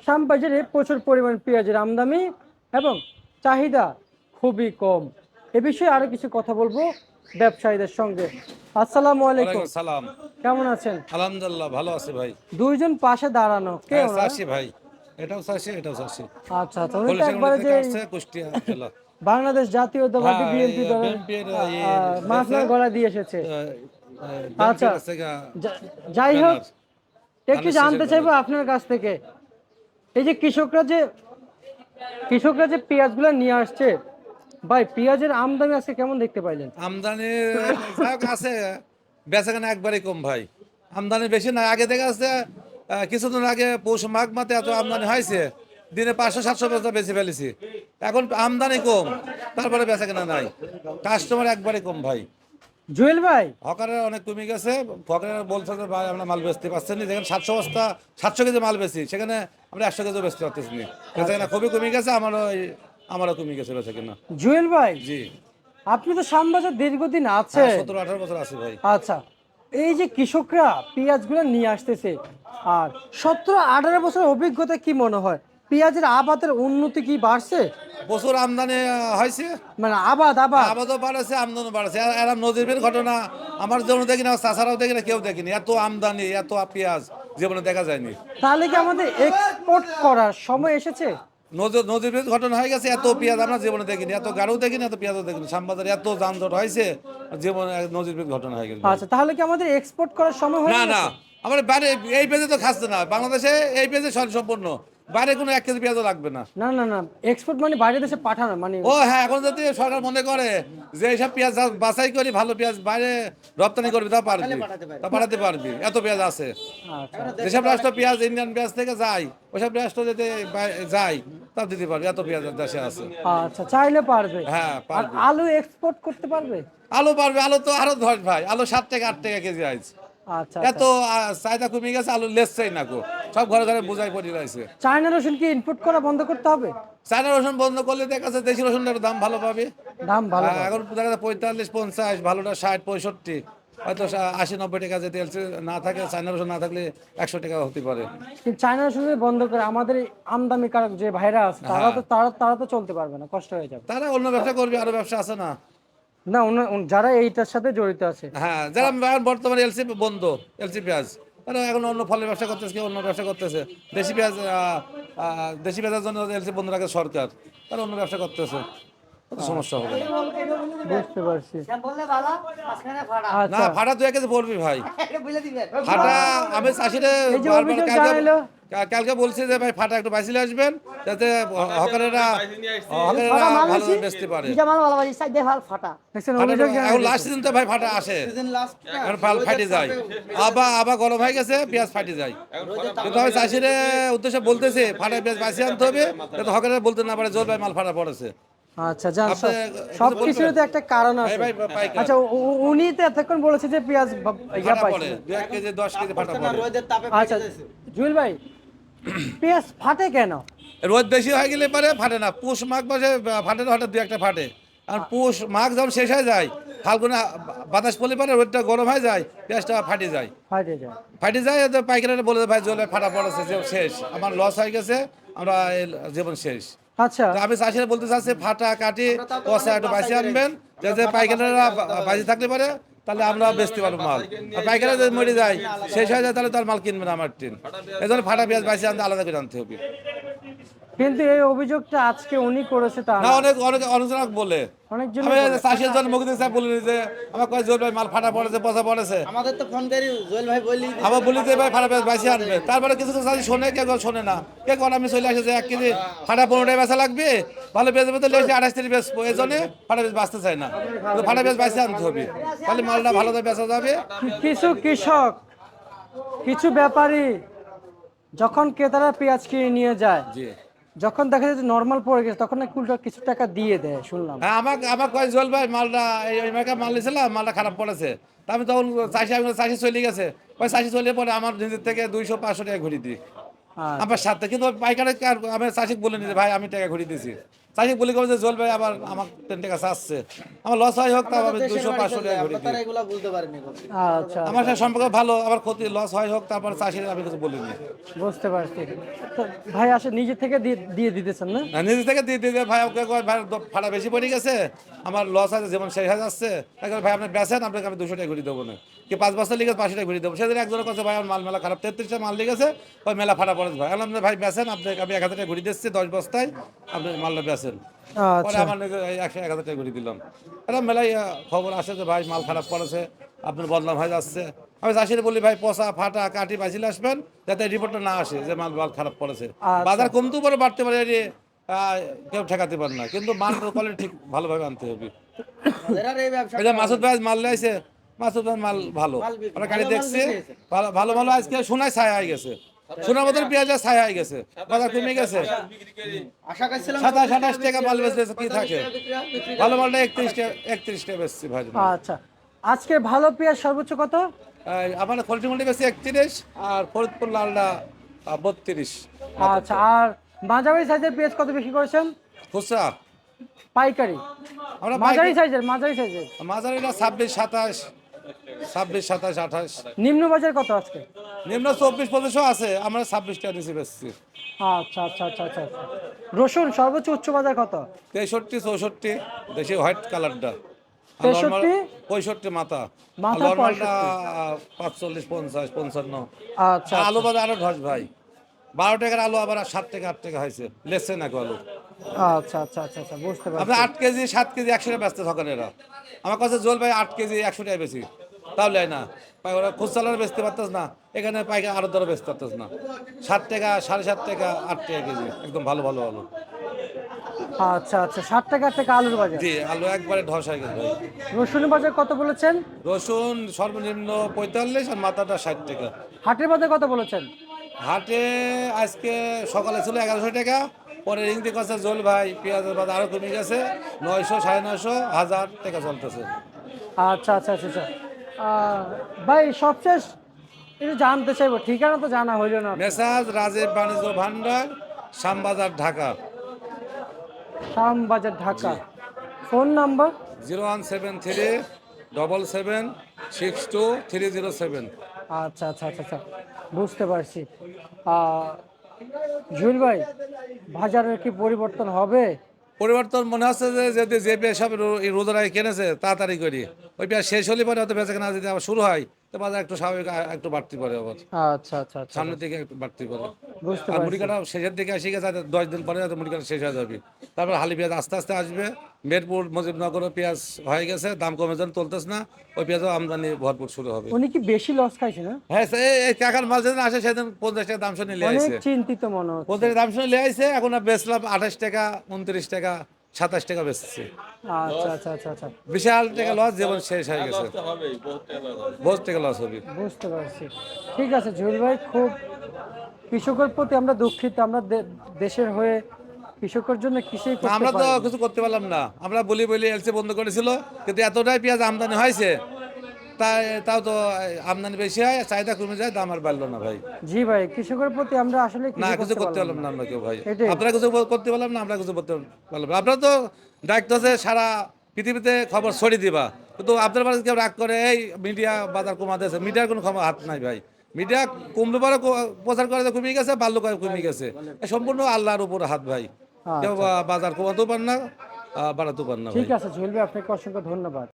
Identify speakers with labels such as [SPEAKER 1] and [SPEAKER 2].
[SPEAKER 1] শ্যামবাজারে প্রচুর পরিমাণ পেঁয়াজের আমদানি এবং চাহিদা খুবই কম। এ বিষয়ে আরো কিছু কথা বলবো ব্যবসায়ীদের সঙ্গে। আসসালামু আলাইকুম।
[SPEAKER 2] ওয়ালাইকুম সালাম।
[SPEAKER 1] কেমন আছেন?
[SPEAKER 2] আলহামদুলিল্লাহ ভালো আছে ভাই।
[SPEAKER 1] দুইজন পাশে দাঁড়ানো, কে
[SPEAKER 2] হ্যাঁ
[SPEAKER 1] ওনারা?
[SPEAKER 2] চাষি ভাই, এটাও চাষি এটাও চাষি।
[SPEAKER 1] আচ্ছা আচ্ছা, উনি তো
[SPEAKER 2] হলিশাঙ্গা
[SPEAKER 1] একবারে
[SPEAKER 2] থেকে
[SPEAKER 1] যে
[SPEAKER 2] আসছে কুষ্টিয়া জেলা।
[SPEAKER 1] বাংলাদেশ জাতীয়তাবাদী
[SPEAKER 2] হ্যাঁ
[SPEAKER 1] বিএনপি দলের
[SPEAKER 2] বিএনপির
[SPEAKER 1] মাফলার গলা দিয়ে এসেছে। আচ্ছা,
[SPEAKER 2] বিএনপির কাছ থেকে
[SPEAKER 1] যাই হোক,
[SPEAKER 2] ব্যানার
[SPEAKER 1] একটু
[SPEAKER 2] ধানের শীষের
[SPEAKER 1] জানতে চাইবো
[SPEAKER 2] ব্যানার।
[SPEAKER 1] আপনার কাছ থেকে, এই যে কৃষকরা যে পেঁয়াজগুলো নিয়ে আসছে, ভাই পেঁয়াজের আমদানি আজকে কেমন দেখতে পাইলেন?
[SPEAKER 2] আমদানি যাই হোক আছে, বেচাকেনা একবারই কম ভাই। আমদানি বেশি না, আগে থেকে আছে। কিছুদিন আগে পৌষ মাঘ মাসে এত আমদানি হয়েছে, দিনে 500-700 বস্তা বেশি ফেলেছি। এখন আমদানি কম, তারপরে বেচাকেনা নাই, কাস্টমার একবারই কম ভাই।
[SPEAKER 1] জুয়েল ভাই,
[SPEAKER 2] হকারের অনেক কমে গেছে। হকারের বলছে যে ভাই আমরা মাল বেচতে পারছি না, যেখানে 700 বস্তা 700 কেজি মাল বেশি, সেখানে আমরা 100 কেজি বেচতে পারতেছি না। বেচাকেনা খুবই কমে গেছে, আমারও কমে গেছে বেচাকেনা।
[SPEAKER 1] জুয়েল ভাই,
[SPEAKER 2] জি।
[SPEAKER 1] আপনি তো শ্যামবাজার দীর্ঘদিন আছে।
[SPEAKER 2] হ্যাঁ 17-18 বছর আছে ভাই।
[SPEAKER 1] আচ্ছা, এই যে কৃষকরা পেঁয়াজগুলো নিয়ে আসতেছে, আর 17-18 বছরের অভিজ্ঞতা কি মনে হয় পেঁয়াজের আবাদের উন্নতি কি বাড়ছে?
[SPEAKER 2] প্রচুর আমদানি হয়েছে।
[SPEAKER 1] মানে আবাদ আবাদ
[SPEAKER 2] আবাদও বাড়ছে, আমদানি বাড়ছে। এরা নজিবের ঘটনা আমার জন্য দেখি না, চাষারাও দেখি না, কেউ দেখিনি এত আমদানি, এত পেঁয়াজ জীবনে দেখা যায়নি।
[SPEAKER 1] তাহলে কি আমাদের এক্সপোর্ট করার সময় এসেছে?
[SPEAKER 2] নজিবের ঘটনা হয়ে গেছে, এত পেঁয়াজ আমরা জীবনে দেখিনি, এত গাড়ও দেখিনি, এত পেঁয়াজও দেখিনি। শ্যামবাজারে এত যানজট হয়েছে, জীবনে নজিবের ঘটনা হয়ে গেছে।
[SPEAKER 1] আচ্ছা, তাহলে কি আমাদের এক্সপোর্ট করার সময় হয়ে
[SPEAKER 2] না না,
[SPEAKER 1] গেছে?
[SPEAKER 2] আমার বাইরে এই পেঁয়াজে তো খাচ্ছে না, বাংলাদেশে এই পেঁয়াজে সম্পূর্ণ, বাইরে কোনো 1 কেজি পেঁয়াজও লাগবে না।
[SPEAKER 1] না না না, এক্সপোর্ট মানে বাইরে দেশে পাঠানো মানে।
[SPEAKER 2] ও হ্যাঁ, এখন যদি সরকার মনে করে যে এইসব পেঁয়াজ বাছাই করি, ভালো পেঁয়াজ বাইরে রপ্তানি করবি, তা পারবি, তা পাঠাতে পারবি, এত পেঁয়াজ আছে।
[SPEAKER 1] আচ্ছা
[SPEAKER 2] যেসব রাষ্ট্র পেঁয়াজ ইন্ডিয়ান পেঁয়াজ থেকে যায়, ওইসব রাষ্ট্র যদি যায়, তা দিতে পারবে, এত পেঁয়াজ দেশে আছে।
[SPEAKER 1] আচ্ছা, চাইলে পারবে।
[SPEAKER 2] হ্যাঁ
[SPEAKER 1] আর
[SPEAKER 2] পারবে।
[SPEAKER 1] আলু এক্সপোর্ট করতে পারবে?
[SPEAKER 2] আলু পারবে, আলু তো আরো ধস ভাই, আলু 7 টাকা 8 টাকা কেজি আছে।
[SPEAKER 1] আচ্ছা
[SPEAKER 2] এত
[SPEAKER 1] আচ্ছা,
[SPEAKER 2] চাহিদা কমে গেছে, আলু লেসছেই না গো, সব ঘরে ঘরে বোঝাই পড়ে রয়েছে।
[SPEAKER 1] চায়না রসুন কি ইনপুট করা বন্ধ করতে হবে?
[SPEAKER 2] চায়না রসুন বন্ধ করলে দেখা যাচ্ছে দেশি রসুনের দাম ভালো পাবে।
[SPEAKER 1] দাম ভালো পাবে।
[SPEAKER 2] এখন দেখা যাচ্ছে 45-50, ভালোটা 60-65, হয়তো 80-90 টাকা যদি এলসি না থাকে, চায়না রসুন না থাকলে 100 টাকা হতে পারে।
[SPEAKER 1] কিন্তু চায়না রসুন যদি বন্ধ করে আমাদের এই আমদানিকারক যে ভাইরা আছে তারা
[SPEAKER 2] হ্যাঁ,
[SPEAKER 1] তো তারা তারা তো চলতে পারবে না, কষ্ট হয়ে যাবে।
[SPEAKER 2] তারা অন্য ব্যবসা করবে, আরো ব্যবসা আছে না।
[SPEAKER 1] না, যারা এইটার সাথে জড়িত আছে।
[SPEAKER 2] হ্যাঁ, যারা এখন বর্তমানে এলসি বন্ধ, এলসি পেঁয়াজ, তারা এখন অন্য ফলের ব্যবসা করতেছে, কেউ অন্য ব্যবসা করতেছে। দেশি পেঁয়াজ দেশি পেঁয়াজের জন্য এলসি বন্ধ রাখে সরকার, তারা অন্য ব্যবসা করতেছে, কত সমস্যা হবে না।
[SPEAKER 1] বুঝতে পারছি।
[SPEAKER 2] না,
[SPEAKER 1] আচ্ছা,
[SPEAKER 2] ফাটা 2-1 কেজি পড়বি ভাই। ফাটা আমি চাষিরে
[SPEAKER 1] এই যে
[SPEAKER 2] বারবার
[SPEAKER 1] অভিযোগ
[SPEAKER 2] কালকে
[SPEAKER 1] জানাইলো,
[SPEAKER 2] কালকে বলছি যে ভাই ফাটা একটু বাইসিলে আসবেন, যাতে হকারেরা
[SPEAKER 3] ফাটা মাল
[SPEAKER 2] ভালো
[SPEAKER 3] নিছি
[SPEAKER 2] বেচতে পারে।
[SPEAKER 3] দুইটা মাল ভালো বাজি সাইড দিয়ে ফাটা
[SPEAKER 1] দেখছেন
[SPEAKER 2] ফাটা
[SPEAKER 1] অভিযোগ
[SPEAKER 2] এখন লাস্ট
[SPEAKER 1] জানাইলো।
[SPEAKER 2] সিজন তো ভাই ফাটা আসে, এখন ফাল ফাটে যায়, আবার গরম হয়ে গেছে, পেঁয়াজ ফাটে যায়। কিন্তু আমি চাষিরে উদ্দেশ্যে বলতেছি ফাটা পেঁয়াজ বাঁচিয়ে আনতে হবে, যাতে হকারে বলতে না পারে জোর ভাই মাল ফাটা পড়েছে।
[SPEAKER 1] আচ্ছা, যান,
[SPEAKER 2] আপনি
[SPEAKER 1] সব
[SPEAKER 2] কিছু
[SPEAKER 1] কিছুর তো
[SPEAKER 2] বলবেন?
[SPEAKER 1] একটা কারণ আছে।
[SPEAKER 2] ভাই পাইকার
[SPEAKER 1] আচ্ছা, উনি তো এতক্ষণ বলেছে যে পেঁয়াজ ইয়া
[SPEAKER 2] ফাটা
[SPEAKER 1] পাইছে।
[SPEAKER 2] পড়ে, 2-1 কেজি 10 কেজি ফাটা পড়ে।
[SPEAKER 1] আচ্ছা, জুয়েল ভাই, পেঁয়াজ ফাটে কেন?
[SPEAKER 2] রোদ বেশি হয়ে গেলে পরে ফাটে না, পুষ মাঘ মাসে ফাটে না, হঠাৎ 2-1টা ফাটে। আর পুষ মাঘ যখন শেষ হয়ে যায়, ফাল্গুনে বাতাস পড়লে পরে রোদটা গরম হয়ে যায়, পেঁয়াজটা ফাটে যায়।
[SPEAKER 1] ফাটে যায়।
[SPEAKER 2] ফাটে যায়, তো পাইকারেরা বলে দেয়, ভাই জলে ফাটা পড়েছে, যে শেষ, আমার লস হয়ে গেছে, আমরা এই জীবন শেষ।
[SPEAKER 1] আচ্ছা,
[SPEAKER 2] তো আমি চাষিরা বলতে চাচ্ছি ফাটা কাটি কষা একটু বাঁচিয়ে আনবেন, যাতে পাইকারেরা বাজি থাকলে পারে, তাহলে আমরা বেচতে পারবো মাল। আর পাইকাররা যদি মরে যায়, শেষ হয়ে যায়, তাহলে তার মাল কিনবে না আমার টিন। এই জন্য ফাটা পেঁয়াজ বাঁচিয়ে আনতে আলাদা করে আনতে হবে।
[SPEAKER 1] কিন্তু এই অভিযোগটা আজকে উনি করেছে তা
[SPEAKER 2] না,
[SPEAKER 1] না,
[SPEAKER 2] অনেক অনেক অনেকজন বলে।
[SPEAKER 1] অনেকজন
[SPEAKER 2] আমি চাষির জন্য মুখ দিয়ে বলি যে আমার কয় জোর ভাই মাল ফাটা পড়েছে, পচা পড়েছে,
[SPEAKER 3] আমাদের তো ফোন করি জুয়েল ভাই বলি
[SPEAKER 2] আমার বলি যে ভাই ফাটা পেঁয়াজ বাঁচিয়ে আনবে। তারপরে কিছু কিছু চাষি শোনে, কেউ কেউ শোনে না। কে কোন আমি চলে আসে যে 1 কেজি ফাটা 15টায় বেচা লাগবে, ভালো পেঁয়াজ বেচতে লেগেছে 28 বেচবো, এই জন্য ফাটা পেঁয়াজ বাঁচতে চায় না। তো ফাটা পেঁয়াজ বাঁচিয়ে আনতে হবে, তাহলে মালটা ভালো বেচা যাবে।
[SPEAKER 1] কিছু কৃষক, কিছু ব্যাপারী যখন ক্রেতারা পেঁয়াজ কিনে নিয়ে যায়,
[SPEAKER 2] জি।
[SPEAKER 1] যখন দেখা যায় যে নর্মাল পড়ে গেছে, তখন নাকি উল্টো কিছু টাকা দিয়ে দেয় শুনলাম।
[SPEAKER 2] হ্যাঁ, আমার কয় জল ভাই মালটা এই মার্কা মাল নিয়েছিলাম, মালটা খারাপ পড়েছে। তা আমি তখন চাষি চলে গেছে, ওই চাষি চলে পরে আমার নিজের থেকে 200-500 টাকা ঘুরি দিই। আমার সাথে, কিন্তু ওই পাইকারে আমি চাষিক বলে নিতে ভাই আমি টাকা ঘুরিয়ে দিয়েছি, চাষিক বলে যে জল ভাই আবার আমার 10 টাকা চাচ্ছে, আমার লস হয় হোক তা আমি 200-500 টাকা ঘুরিয়ে দিই।
[SPEAKER 3] এগুলা বুঝতে পারিনি।
[SPEAKER 1] আচ্ছা,
[SPEAKER 2] আমার সাথে সম্পর্ক ভালো, আবার ক্ষতি লস হয় হোক তারপর চাষির আমি কিছু বলিনি।
[SPEAKER 1] বুঝতে পারছি। তো ভাই আসলে নিজে থেকে দিয়ে দিতেছেন না?
[SPEAKER 2] নিজে থেকে দিয়ে দিয়ে ভাই ওকে কয়, ভাই ভাড়া বেশি পড়ে গেছে, আমার লস আছে যেমন শেষ হয়ে যাচ্ছে, তাই ভাই আপনি বেচেন, আপনাকে আমি 200 টাকা ঘুরিয়ে দেবো না, কি 5 বস্তা লিখে 500 টাকা ঘুরিয়ে দেবো। সেদিন একজনের কাছে ভাই আমার মাল মেলা খারাপ, 33টা মাল লিখেছে, ওই মেলা ফাটা পড়ে ভাই, আমি ভাই বেচেন, আপনাকে আমি 1000 টাকা ঘুরিয়ে দিচ্ছি 10 বস্তায়, আপনি মালটা বেচেন। পরে
[SPEAKER 1] আচ্ছা,
[SPEAKER 2] আমার 1000 টাকা ঘুরিয়ে দিলাম। এটা মেলায় খবর আসে যে ভাই মাল খারাপ পড়েছে, আপনার বদনাম হয়ে যাচ্ছে। আমি চাষির বলি ভাই পচা ফাটা কাটি বাঁচিলে আসবেন, যাতে রিপোর্টটা না আসে যে মাল খারাপ পড়েছে। বাজার কমতেও পারে বাড়তে পারে, কেউ ঠেকাতে পারে না, কিন্তু মাল কোয়ালিটি ঠিক ভালোভাবে আনতে হবে।
[SPEAKER 3] এরার এই ব্যবসা
[SPEAKER 2] এই যে মাসুদ ভাই মাল লাইছে, মাসুদ ভাই মাল ভালো, আমরা গাড়ি দেখছি ভালো ভালো ভালো। আজকে সোনায় ছায়া হয়ে গেছে, সোনার মতন পেঁয়াজের ছায়া হয়ে গেছে, বাজার কমে গেছে।
[SPEAKER 3] আশা করছিলাম
[SPEAKER 2] 27-28 টাকা মাল বেচতেছে, কি থাকে ভালো মালটা 31 টাকা বেচছি ভাই।
[SPEAKER 1] আচ্ছা। আজকে ভালো পেঁয়াজ সর্বোচ্চ কত?
[SPEAKER 2] আমার খলটি মন্ডি বেশি 31, আর ফরিদপুর লালটা 32।
[SPEAKER 1] আচ্ছা, আর মাঝারি সাইজের পেঁয়াজ কত বিক্রি করেছেন?
[SPEAKER 2] খুচরা
[SPEAKER 1] পাইকারি?
[SPEAKER 2] আমরা
[SPEAKER 1] মাঝারি সাইজের।
[SPEAKER 2] মাঝারিটা 26-27, 26-27-28,
[SPEAKER 1] নিম্ন বাজার কত আজকে?
[SPEAKER 2] নিম্ন 24-25 আছে, আমরা 26 টাকা নিচে বেচছি।
[SPEAKER 1] আচ্ছা আচ্ছা আচ্ছা আচ্ছা আচ্ছা। রসুন সর্বোচ্চ উচ্চ বাজার কত?
[SPEAKER 2] 63-64 দেশি হোয়াইট কালারটা,
[SPEAKER 1] 63?
[SPEAKER 2] 65 মাথা,
[SPEAKER 1] মাথা
[SPEAKER 2] নর্মালটা 45-50-55।
[SPEAKER 1] আচ্ছা
[SPEAKER 2] আলু বাজার আরো ধস ভাই, 12 টাকার আলু আবার 7 টাকা 8 টাকা হয়েছে, লেসছে না আলু।
[SPEAKER 1] আচ্ছা আচ্ছা আচ্ছা আচ্ছা, বুঝতে
[SPEAKER 2] আপনি
[SPEAKER 1] পারছি।
[SPEAKER 2] 8 কেজি 7 কেজি 100 টাকা বেচতে থাকেন এরা, আমার কাছে জল ভাই 8 কেজি 100 টাকা বেশি, তাও লেয় না। ওরা খুচরা বেচতে পারতেছ না, এখানে পাইকারি আরো দরে বেচতে পারতেছ না। 7 টাকা 7.5 টাকা 8 টাকা কেজি, একদম ভালো ভালো আলু।
[SPEAKER 1] আচ্ছা আচ্ছা, 60 টাকা আলুর বাজার।
[SPEAKER 2] জি, আলু একবারে ধস হয়ে গেছে ভাই।
[SPEAKER 1] রসুনের বাজার কত বলেছেন?
[SPEAKER 2] রসুন সর্বনিম্ন 45 আর মাথাটা 60 টাকা।
[SPEAKER 1] হাটের বাজার কত বলেছেন?
[SPEAKER 2] হাটে আজকে সকালে ছিল 1100 টাকা, পরে রিংতে কাছে জল ভাই পেঁয়াজের বাজার আরো কমে গেছে, 900 950 1000 টাকা চলতেছে।
[SPEAKER 1] আচ্ছা আচ্ছা আচ্ছা আচ্ছা। ভাই সবশেষ একটু জানতে চাইবো, ঠিকানা তো জানা হইলো না।
[SPEAKER 2] মেসাজ রাজীব বাণিজ্য ভান্ডার, শ্যামবাজার, ঢাকা।
[SPEAKER 1] শ্যামবাজার, ঢাকা। Phone number?
[SPEAKER 2] 01777762307।
[SPEAKER 1] আচ্ছা আচ্ছা আচ্ছা আচ্ছা, বুঝতে পারছি। জুয়েল ভাই, বাজারের কি পরিবর্তন হবে?
[SPEAKER 2] পরিবর্তন মনে হচ্ছে যে যদি যে পেঁয়াজ সব রোজারায় কিনেছে তাড়াতাড়ি করি, ওই পেঁয়াজ শেষ হলে পরে হয়তো বেচাকেনা যদি আবার শুরু হয়, তো বাজার একটু স্বাভাবিক একটু বাড়তি পরে আবার
[SPEAKER 1] আচ্ছা আচ্ছা আচ্ছা,
[SPEAKER 2] সামনের দিকে একটু বাড়তি পরে।
[SPEAKER 1] বুঝতে
[SPEAKER 2] আর
[SPEAKER 1] পারছি।
[SPEAKER 2] মুড়ি কাটা শেষের দিকে এসে গেছে, 10 দিন পরে হয়তো মুড়ি কাটা শেষ হয়ে যাবে, তারপর হালি পেঁয়াজ আস্তে আস্তে আসবে। মেরপুর মুজিবনগরও পেঁয়াজ হয়ে গেছে, দাম কমে যেন তুলতেছে না, ওই পেঁয়াজও আমদানি ভরপুর শুরু হবে।
[SPEAKER 1] উনি কি বেশি লস খাইছে না?
[SPEAKER 2] হ্যাঁ, এই কাকার মাল যেদিন আসে সেদিন 50 টাকা দাম শুনে নিয়ে
[SPEAKER 1] অনেক
[SPEAKER 2] আসে,
[SPEAKER 1] চিন্তিত মনে হচ্ছে।
[SPEAKER 2] 50 দাম শুনে নিয়ে আসে, এখন আর বেচলাম 28 টাকা 29 টাকা 27 টাকা বেচছে।
[SPEAKER 1] আচ্ছা আচ্ছা আচ্ছা আচ্ছা,
[SPEAKER 2] বিশাল টাকা লস, জীবন শেষ হয়ে গেছে, বহুত টাকা লস হবে।
[SPEAKER 1] বুঝতে পারছি। ঠিক আছে জুয়েল ভাই, খুব কৃষকের প্রতি আমরা দুঃখিত। আমরা দেশের হয়ে কৃষকের জন্য কিছুই
[SPEAKER 2] না,
[SPEAKER 1] করতে
[SPEAKER 2] আমরা তো
[SPEAKER 1] পারি না।
[SPEAKER 2] কিছু করতে পারলাম না, আমরা বলি এলসি বন্ধ করেছিল, কিন্তু এতটাই পেঁয়াজ আমদানি হয়েছে, তাও তো আমদানি বেশি হয়, চাহিদা কমে যায়, দাম আর বাড়লো না ভাই।
[SPEAKER 1] জি ভাই, কৃষকের প্রতি আমরা আসলে
[SPEAKER 2] না,
[SPEAKER 1] কিছু
[SPEAKER 2] কিছু করতে
[SPEAKER 1] করতে
[SPEAKER 2] পারলাম না আমরা কেউ ভাই,
[SPEAKER 1] এটাই।
[SPEAKER 2] আপনারা কিছু করতে পারলাম না, আমরা কিছু করতে পারলাম না। আপনারা তো দায়িত্ব আছে সারা পৃথিবীতে খবর ছড়িয়ে দিবা, কিন্তু আপনার বাড়িতে কেউ রাগ করে এই মিডিয়া বাজার কমাতেছে, মিডিয়ার কোনো খবর হাত নাই ভাই। মিডিয়া কমলে পরে প্রচার করে কমে গেছে, বাল্য করে কমে গেছে, সম্পূর্ণ আল্লাহর উপর হাত ভাই। কেউ বাজার কমাতেও পার না, বাড়াতেও পার না ভাই।
[SPEAKER 1] ঠিক আছে জুয়েল ভাই, আপনাকে অসংখ্য ধন্যবাদ।